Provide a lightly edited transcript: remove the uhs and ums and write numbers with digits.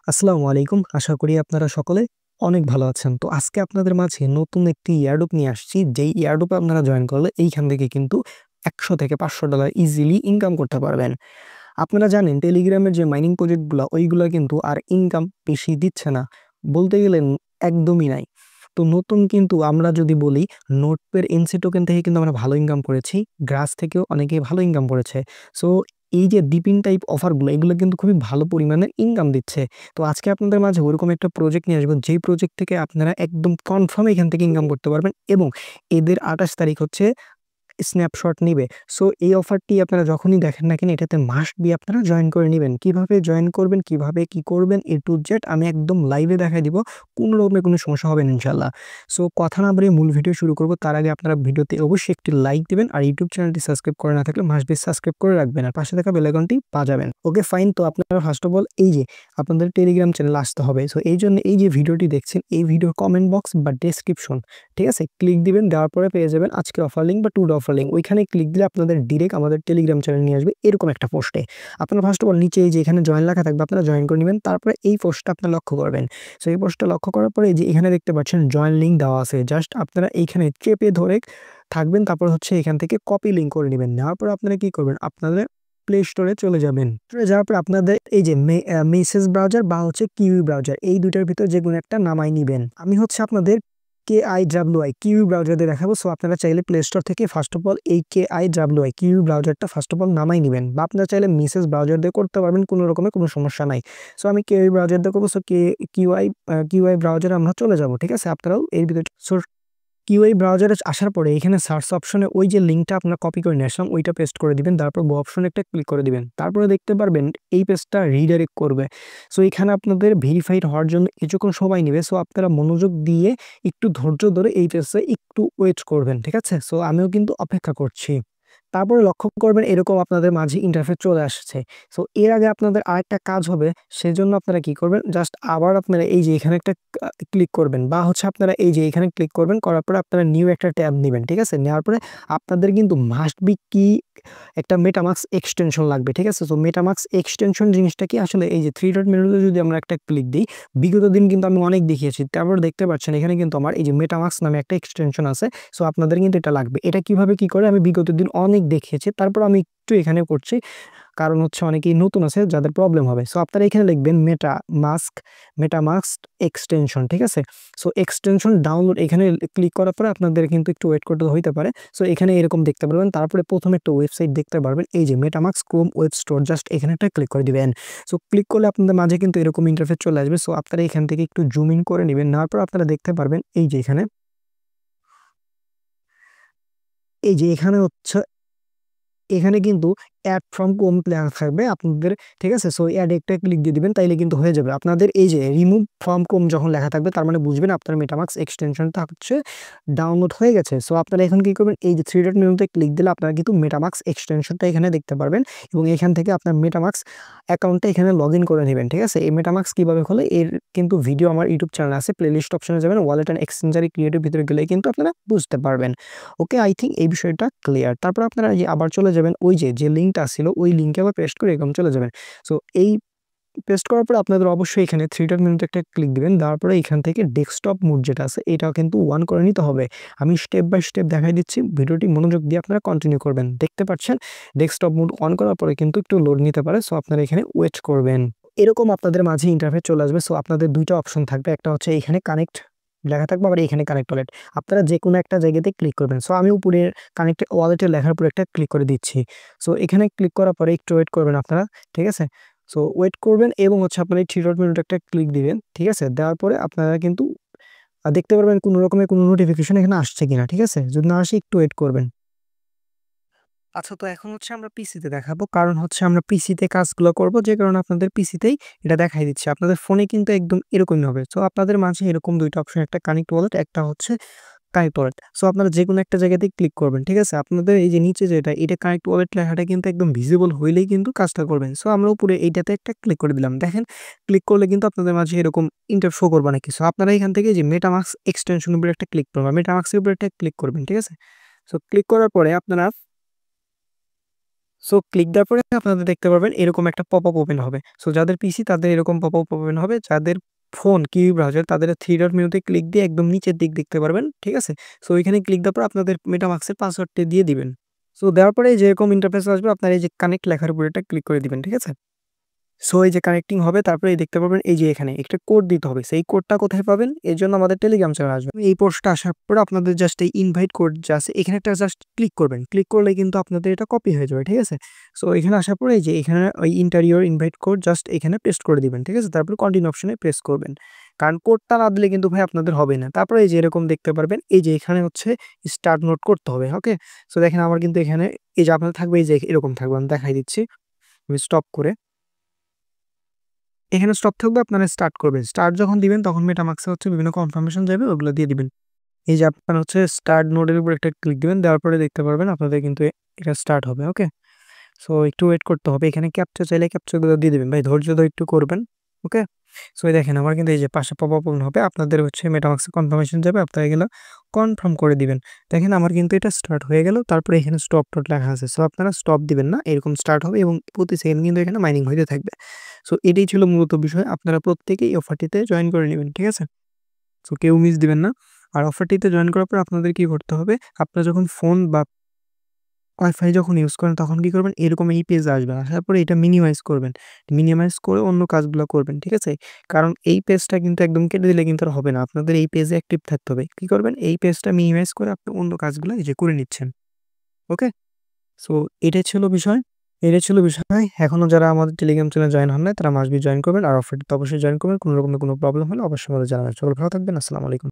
আসসালামু আলাইকুম। আশা করি আপনারা সকলে অনেক ভালো আছেন। তো আজকে আপনাদের মাঝে নতুন একটি এয়ারড্রপ নিয়ে আসছি। যেই এয়ারড্রপে আপনারা জয়েন করলে এইখান থেকে কিন্তু $100 থেকে $500 ইজিলি ইনকাম করতে পারবেন। আপনারা জানেন টেলিগ্রামের যে মাইনিং প্রজেক্ট গুলা ওইগুলা কিন্তু আর ইনকাম বেশি দিচ্ছে না। বলতে গেলে একদমই নাই। তো নতুন কিন্তু আমরা যদি বলি নোটপের এনসি টোকেন থেকে কিন্তু আমরা ভালো ইনকাম করেছি। গ্রাস থেকেও অনেকেই ভালো ইনকাম করেছে। সো এই যে ডিপিং টাইপ অফারগুলো এগুলো কিন্তু খুবই ভালো পরিমাণের ইনকাম দিচ্ছে। তো আজকে আপনাদের মাঝে ওরকম একটা প্রজেক্ট নিয়ে আসবো যেই প্রজেক্ট থেকে আপনারা একদম কনফার্ম এখান থেকে ইনকাম করতে পারবেন এবং এদের ২৮ তারিখ হচ্ছে স্ন্যাপশট নিবে। সো এই অফারটি আপনারা যখনই দেখেন না কেন এটাতে মাস্ট বি আপনারা জয়েন করে নিবেন। কিভাবে জয়েন করবেন, কিভাবে কি করবেন A to Z আমি একদম লাইভে দেখায় দিব। কোনো রকমের কোনো সমস্যা হবে না ইনশাআল্লাহ। সো কথা না বাড়িয়ে মূল ভিডিও শুরু করব। তার আগে আপনারা ভিডিওতে অবশ্যই একটি লাইক দিবেন আর ইউটিউব চ্যানেলটি সাবস্ক্রাইব করে না থাকলে মাস্ট বি সাবস্ক্রাইব করে রাখবেন আর পাশে থাকা বেল আইকনটি বাজাবেন। Okay fine. তো আপনারা ফার্স্ট অফ অল এই যে আপনাদের টেলিগ্রাম চ্যানেলে আসতে হবে। সো এইজন্য এই যে ভিডিওটি দেখছেন এই ভিডিওর কমেন্ট বক্স বা ডেসক্রিপশন, ঠিক আছে? ক্লিক দিবেন, দেওয়ার পরে পেয়ে যাবেন আজকের অফার লিঙ্ক বা টুডে অফার লিঙ্ক। ওইখানে ক্লিক দিলে আপনাদের ডিরেক্ট আমাদের টেলিগ্রাম চ্যানেল নিয়ে আসবে এরকম একটা পোস্টে। আপনারা ফার্স্ট অফ অল নিচে এই যে এখানে জয়েন লেখা থাকবে আপনারা জয়েন করে নিবেন। তারপরে এই পোস্টটা আপনারা লক্ষ্য করবেন। সো এই পোস্টটা লক্ষ্য করার পরে এই যে এখানে দেখতে পাচ্ছেন জয়েন লিঙ্ক দেওয়া আছে। জাস্ট আপনারা এইখানে চেপে ধরে থাকবেন। তারপর হচ্ছে এখান থেকে কপি লিঙ্ক করে নিবেন। নেওয়ার পরে আপনারা কি করবেন? আপনাদের প্লে স্টোরে চলে যাবেন। স্টোরে যাওয়ার পর আপনাদের এই যে মেসেজ ব্রাউজার বা হচ্ছে কিউই ব্রাউজার এই দুইটার ভিতর যেকোনো একটা নামাই নিবেন। আমি হচ্ছে আপনাদের কিউই ব্রাউজার দিয়ে দেখাবো। সো আপনারা চাইলে প্লে স্টোর থেকে ফার্স্ট অফ অল এই কিউই ব্রাউজারটা ফার্স্ট অফ অল নামাই নিবেন বা আপনারা চাইলে মেসেজ ব্রাউজার দিয়ে করতে পারবেন, কোনো রকমের কোনো সমস্যা নাই। সো আমি কিউই ব্রাউজার দিয়ে করবো। সো কিউআই ব্রাউজারে আমরা চলে যাব, ঠিক আছে? আপনারাও এর ভিতরে কিউআই ব্রাউজারে আসার পরে এখানে সার্চ অপশনে ওই যে লিঙ্কটা আপনারা কপি করে নিয়ে আসলাম ওইটা পেস্ট করে দিবেন। তারপর গো অপশনে একটা ক্লিক করে দিবেন। তারপরে দেখতে পারবেন এই পেজটা রিডাইরেক্ট করবে। সো এখানে আপনাদের ভেরিফাইড হওয়ার জন্য কিছুক্ষণ সময় নেবে। সো আপনারা মনোযোগ দিয়ে একটু ধৈর্য ধরে এই পেজে একটু ওয়েট করবেন, ঠিক আছে? সো আমিও কিন্তু অপেক্ষা করছি। তারপরে লক্ষ্য করবেন এরকম আপনাদের মাঝে ইন্টারফেস চলে আসছে। সো এর আগে আপনাদের আরেকটা কাজ হবে, সেজন্য আপনারা কি করবেন? জাস্ট আবার আপনারা এই যে এখানে একটা ক্লিক করবেন বা হচ্ছে আপনারা এই যে এখানে ক্লিক করবেন, করার পরে আপনারা নিউ একটা ট্যাব নিবেন, ঠিক আছে? নেওয়ার পরে আপনাদের কিন্তু মাস্ট বি কি একটা মেটামাস্ক এক্সটেনশন লাগবে, ঠিক আছে? সো মেটামাস্ক এক্সটেনশন জিনিসটা কি আসলে এই যে 3 ডট মেনুতে যদি আমরা একটা ক্লিক দিই, বিগত দিন কিন্তু আমি অনেক দেখিয়েছি। তারপর দেখতে পাচ্ছেন এখানে কিন্তু আমার এই যে মেটামাস্ক নামে একটা এক্সটেনশন আছে। সো আপনাদের কিন্তু এটা লাগবে। এটা কিভাবে কি করে আমি বিগত দিন অনেক দেখিয়েছি। তারপর আমি একটু এখানে করছি। কারণ হচ্ছে অনেকেই নতুন আছে যাদের প্রবলেম হবে। সো আপনারা এখানে লিখবেন মেটামাস্ক এক্সটেনশন, ঠিক আছে? সো এক্সটেনশন ডাউনলোড এখানে ক্লিক করার পরে আপনাদের কিন্তু একটু ওয়েট করতে হইতে পারে। সো এখানে এরকম দেখতে পারবেন। তারপরে প্রথমে একটা ওয়েবসাইট দেখতে পারবেন এই যে MetaMask Chrome web store, just এখানে একটা ক্লিক করে দিবেন। সো ক্লিক করলে আপনাদের মাঝে কিন্তু এরকম ইন্টারফেস চলে আসবে। সো আপনারা এখান থেকে একটু জুম ইন করে নিবেন। নেওয়ার পর আপনারা দেখতে পারবেন এই যে এখানে হচ্ছে এখানে কিন্তু অ্যাড ফ্রম কোম লেখা থাকবে আপনাদের, ঠিক আছে? সো অ্যাড একটা ক্লিক দিয়ে দিবেন, তাইলে কিন্তু হয়ে যাবে। আপনাদের এই যে রিমুভ ফ্রম কোম যখন লেখা থাকবে তার মানে বুঝবেন আপনার মেটামাস্ক এক্সটেনশনটা হচ্ছে ডাউনলোড হয়ে গেছে। সো আপনারা এখন কি করবেন? এই যে 3 ডট মেনুতে ক্লিক দিলে আপনারা কিন্তু মেটামাস্ক এক্সটেনশনটা এখানে দেখতে পারবেন এবং এখান থেকে আপনার মেটামাস্ক অ্যাকাউন্টটা এখানে লগ ইন করে নেবেন, ঠিক আছে? এই মেটামাস্ক কিভাবে খোলে এর কিন্তু ভিডিও আমার ইউটিউব চ্যানেল আছে। প্লেলিস্ট অপশনে যাবেন, ওয়ালেট অ্যান্ড এক্সচেঞ্জার ক্রিয়েটের ভিতরে গেলে কিন্তু আপনারা বুঝতে পারবেন। ওকে, আই থিংক এই বিষয়টা ক্লিয়ার। তারপর আপনারা যে আবার চলে যাবেন ওই যে লিঙ্কটা ছিল ওই লিঙ্কে আবার পেস্ট করে এরকম চলে যাবেন। সো এই পেস্ট করার পরে আপনাদের অবশ্যই এখানে 3 ডট মেনুতে একটা ক্লিক দিবেন। দেওয়ার পরে এখান থেকে ডেস্কটপ মোড যেটা আছে এটাও কিন্তু অন করে নিতে হবে। আমি স্টেপ বাই স্টেপ দেখাই দিচ্ছি। ভিডিওটি মনোযোগ দিয়ে আপনারা কন্টিনিউ করবেন। দেখতে পাচ্ছেন ডেস্কটপ মোড অন করার পরে কিন্তু একটু লোড নিতে পারে। সো আপনারা এখানে ওয়েট করবেন। এরকম আপনাদের মাঝে ইন্টারফেস চলে আসবে। সো আপনাদের ২ টা অপশন থাকবে। একটা হচ্ছে এখানে কানেক্ট লেখা থাকবে, আবার এখানে কানেক্ট ওয়ালেট। আপনারা যেকোনো একটা জায়গাতে ক্লিক করবেন। সো আমি উপরের কানেক্ট ওয়ালেটে লেখার উপর একটা ক্লিক করে দিচ্ছি। সো এখানে ক্লিক করার পরে একটু ওয়েট করবেন আপনারা, ঠিক আছে? সো ওয়েট করবেন এবং হচ্ছে আপনারা এই 3 ডট মেনুতে একটা ক্লিক দিবেন, ঠিক আছে? দেওয়ার পরে আপনারা কিন্তু দেখতে পারবেন কোনো রকমের কোনো নোটিফিকেশন এখানে আসছে কিনা, ঠিক আছে? যদি না আসে একটু ওয়েট করবেন। আচ্ছা, তো এখন হচ্ছে আমরা পিসিতে দেখাবো। কারণ হচ্ছে আমরা পিসিতে কাজগুলো করব, যে কারণে আপনাদের পিসিতেই এটা দেখাই দিচ্ছি। আপনাদের ফোনে কিন্তু একদম এরকমই হবে। সো আপনাদের মাঝে এরকম ২ টা অপশন, একটা কানেক্ট ওয়ালেট, একটা হচ্ছে কানেক্ট ওয়ালেট। সো আপনারা যেকোনো একটা জায়গাতেই ক্লিক করবেন, ঠিক আছে? আপনাদের এই যে নিচে যেটা এটা কানেক্ট ওয়ালেট লেখাটা কিন্তু একদম ভিজিবল হইলেই কিন্তু কাজটা করবেন। সো আমরা উপরে এইটাতে একটা ক্লিক করে দিলাম। দেখেন ক্লিক করলে কিন্তু আপনাদের মাঝে এরকম শো করবে না কিছু। আপনারা এখান থেকে যে মেটামাস্ক এক্সটেনশন এর উপরে একটা ক্লিক করবেন, মেটামাস্ক এর উপরে একটা ক্লিক করবেন, ঠিক আছে? সো ক্লিক করার পরে আপনারা সো ক্লিক দেওয়ার পরে আপনারা দেখতে পারবেন এরকম একটা পপআপ ওপেন হবে। সো যাদের পিসি তাদের এরকম পপআপ ওপেন হবে। যাদের ফোন কিউই ব্রাউজার তাদের 3 ডট মেনুতে ক্লিক দিয়ে একদম নিচের দিক দেখতে পারবেন। ঠিক আছে? সো এখানে ক্লিক দেওয়ার পর আপনাদের MetaMask এর পাসওয়ার্ডটা দিয়ে দিবেন। সো দেওয়ার পরে যেরকম ইন্টারফেস আসবে আপনার এই যে কানেক্ট লেখার উপর এটা ক্লিক করে দিবেন। ঠিক আছে? সো এই যে কানেক্টিং হবে তারপরে দেখতে পারবেন এই যে এখানে একটা কোড দিতে হবে। সেই কোডটা কোথায় পাবেন? এর জন্য আমাদের টেলিগ্রাম চ্যানেল আসবে। এই পোস্টটা আসার পরে আপনাদের জাস্ট এই ইনভাইট কোড যা আছে এখানে একটা জাস্ট ক্লিক করবেন। ক্লিক করলে কিন্তু আপনাদের এটা কপি হয়ে যাবে। ঠিক আছে? সো এখানে আসার পরে এই যে এখানে ওই enter your invite code just এখানে পেস্ট করে দিবেন। ঠিক আছে? তারপর কন্টিনিউ অপশনে প্রেস করবেন। কারণ কোডটা না দিলে কিন্তু ভাই আপনাদের হবে না। তারপরে এই যে এরকম দেখতে পারবেন এই যে এখানে হচ্ছে স্টার্ট নোট করতে হবে। ওকে? সো দেখেন আমার কিন্তু এখানে এই যে আপনাদের থাকবে এই যে এরকম থাকবে। আমি দেখাই দিচ্ছি। আমি স্টপ করে এখানে স্টপ থাকবে আপনারা স্টার্ট করবেন। স্টার্ট যখন দিবেন তখন MetaMask এ হচ্ছে বিভিন্ন কনফার্মেশন যাবে ওগুলো দিয়ে দিবেন। এই যে আপনারা হচ্ছে স্টার্ট নোড এর উপর একটা ক্লিক দিবেন। দেওয়ার পরে দেখতে পারবেন আপনাদের কিন্তু এটা স্টার্ট হবে। ওকে? সো একটু ওয়েট করতে হবে। এখানে ক্যাপচা চাইলে ক্যাপচাগুলো দিয়ে দিবেন। ভাই ধৈর্য ধরে একটু করবেন। ওকে? সো এই দেখেন আমার কিন্তু এই যে পাশে পপআপ ওপেন হবে। আপনাদের হচ্ছে MetaMask এ কনফার্মেশন যাবে। আপনারা এগুলো কনফার্ম করে দিবেন। দেখেন আমার কিন্তু এটা স্টার্ট হয়ে গেল। তারপরে এখানে স্টপ ডট লেখা আছে। সো আপনারা স্টপ দিবেন না। এরকম স্টার্ট হবে এবং প্রতি সেকেন্ড কিন্তু এখানে মাইনিং হইতে থাকবে। সো এটাই ছিল মূলত বিষয়। আপনারা প্রত্যেকেই এই অফারটিতে জয়েন করে নিবেন। ঠিক আছে? সো কেউ মিস দিবেন না। আর অফারটিতে জয়েন করার পর আপনাদের কি করতে হবে? আপনারা যখন ফোন বা ওয়াইফাই যখন ইউজ করেন তখন কি করবেন? এরকম এই পেজে আসবেন। আসার পরে এটা মিনিমাইজ করবেন। মিনিমাইজ করে অন্য কাজগুলো করবেন। ঠিক আছে? কারণ এই পেজটা কিন্তু একদম কেটে দিলে কিন্তু আর হবে না। আপনাদের এই পেজে অ্যাক্টিভ থাকতে হবে। কি করবেন? এই পেজটা মিনিমাইজ করে আপনি অন্য কাজগুলো এই যে করে নিচ্ছেন। ওকে? সো এটাই ছিল বিষয়। এটাই ছিল বিষয়। এখনো যারা আমাদের টেলিগ্রাম চ্যানেলে জয়েন হন নাই তারা মাস্ট বি জয়েন করবেন। আর অফারটিতে অবশ্যই জয়েন করবেন। কোন রকমের কোনো প্রবলেম হলে অবশ্যই আমাদের জানাবেন। সকলে ভালো থাকবেন। আসসালামু আলাইকুম।